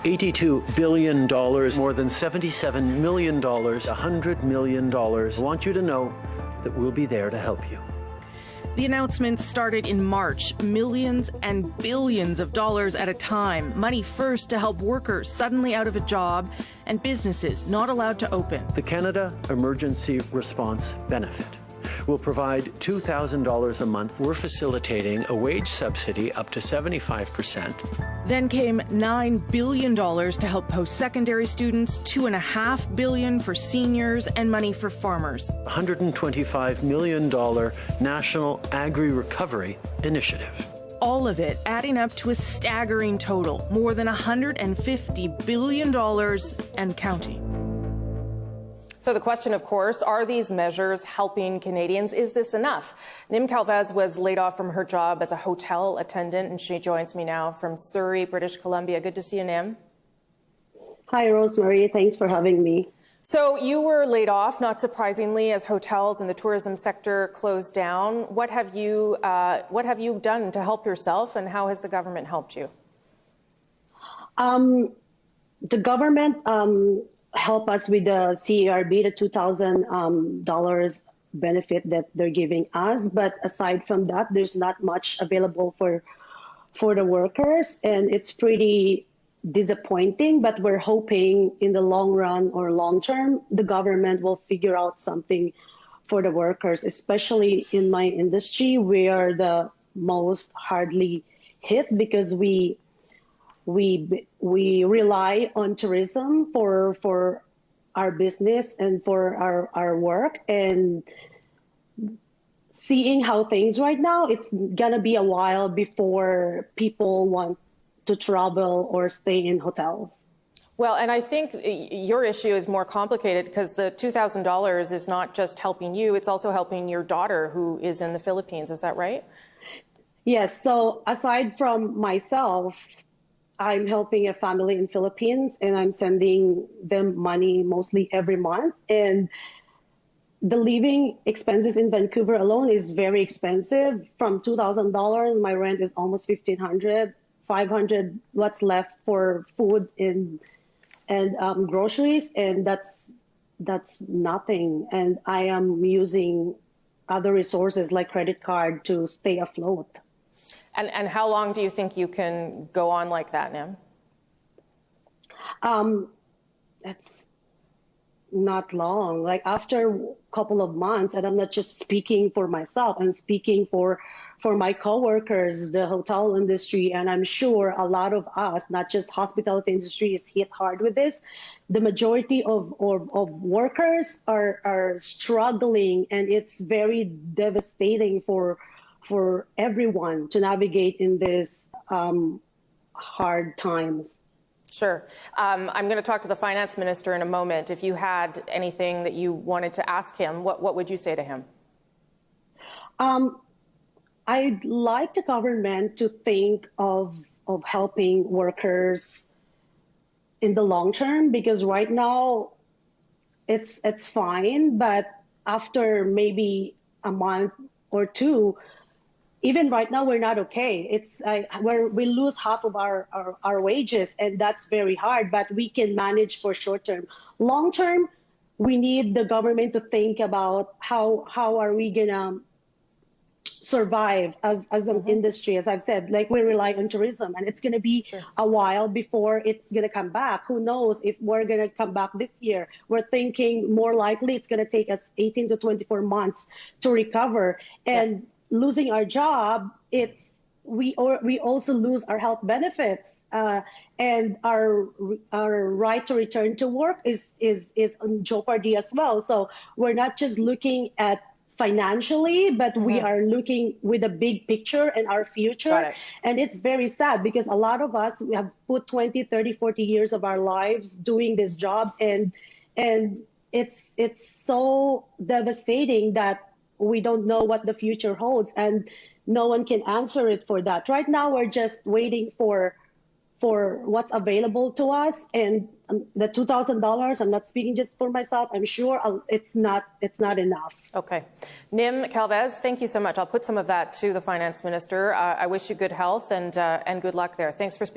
$82 billion, more than $77 million, $100 million. I want you to know that we'll be there to help you. The announcement started in March, millions and billions of dollars at a time. Money first to help workers suddenly out of a job and businesses not allowed to open. The Canada Emergency Response Benefit will provide $2,000 a month. We're facilitating a wage subsidy up to 75%. Then came $9 billion to help post-secondary students, $2.5 billion for seniors, and money for farmers. $125 million National Agri-Recovery Initiative. All of it adding up to a staggering total, more than $150 billion and counting. So the question, of course, are these measures helping Canadians? Is this enough? Nim Calvez was laid off from her job as a hotel attendant, and she joins me now from Surrey, British Columbia. Good to see you, Nim. Hi, Rosemary. Thanks for having me. So you were laid off, not surprisingly, as hotels and the tourism sector closed down. What have you done to help yourself, and how has the government helped you? The government help us with the CERB, the $2,000 benefit that they're giving us. But aside from that, there's not much available for the workers, and it's pretty disappointing. But we're hoping in the long run or long term, the government will figure out something for the workers, especially in my industry. We are the most hardly hit because we rely on tourism for our business and for our work. And seeing how things right now, it's gonna be a while before people want to travel or stay in hotels. Well, and I think your issue is more complicated because the $2,000 is not just helping you, it's also helping your daughter who is in the Philippines. Is that right? Yes. So aside from myself, I'm helping a family in Philippines, and I'm sending them money mostly every month. And the living expenses in Vancouver alone is very expensive. From $2,000, my rent is almost $1,500, $500. What's left for food and groceries, and that's nothing. And I am using other resources like credit card to stay afloat. And how long do you think you can go on like that, Nim? That's not long. Like after a couple of months, and I'm not just speaking for myself, I'm speaking for my coworkers, the hotel industry, and I'm sure a lot of us, not just hospitality industry, is hit hard with this. The majority of workers are struggling, and it's very devastating for everyone to navigate in this hard times. Sure. I'm going to talk to the finance minister in a moment. If you had anything that you wanted to ask him, what would you say to him? I'd like the government to think of helping workers in the long term, because right now it's fine, but after maybe a month or two, even right now, we're not okay. It's we lose half of our wages, and that's very hard, but we can manage for short term. Long term, we need the government to think about how are we gonna survive as an industry. As I've said, like, we rely on tourism, and it's gonna be a while before it's gonna come back. Who knows if we're gonna come back this year? We're thinking more likely it's gonna take us 18 to 24 months to recover. And losing our job, we also lose our health benefits, and our right to return to work is in jeopardy as well. So we're not just looking at financially, but we are looking with a big picture and our future. And it's very sad because a lot of us, we have put 20, 30, 40 years of our lives doing this job, and it's so devastating that we don't know what the future holds, and no one can answer it for that. Right now, we're just waiting for what's available to us, and the $2,000. I'm not speaking just for myself. I'm sure it's not enough. Okay, Nim Calvez, thank you so much. I'll put some of that to the finance minister. I wish you good health and good luck there. Thanks for speaking.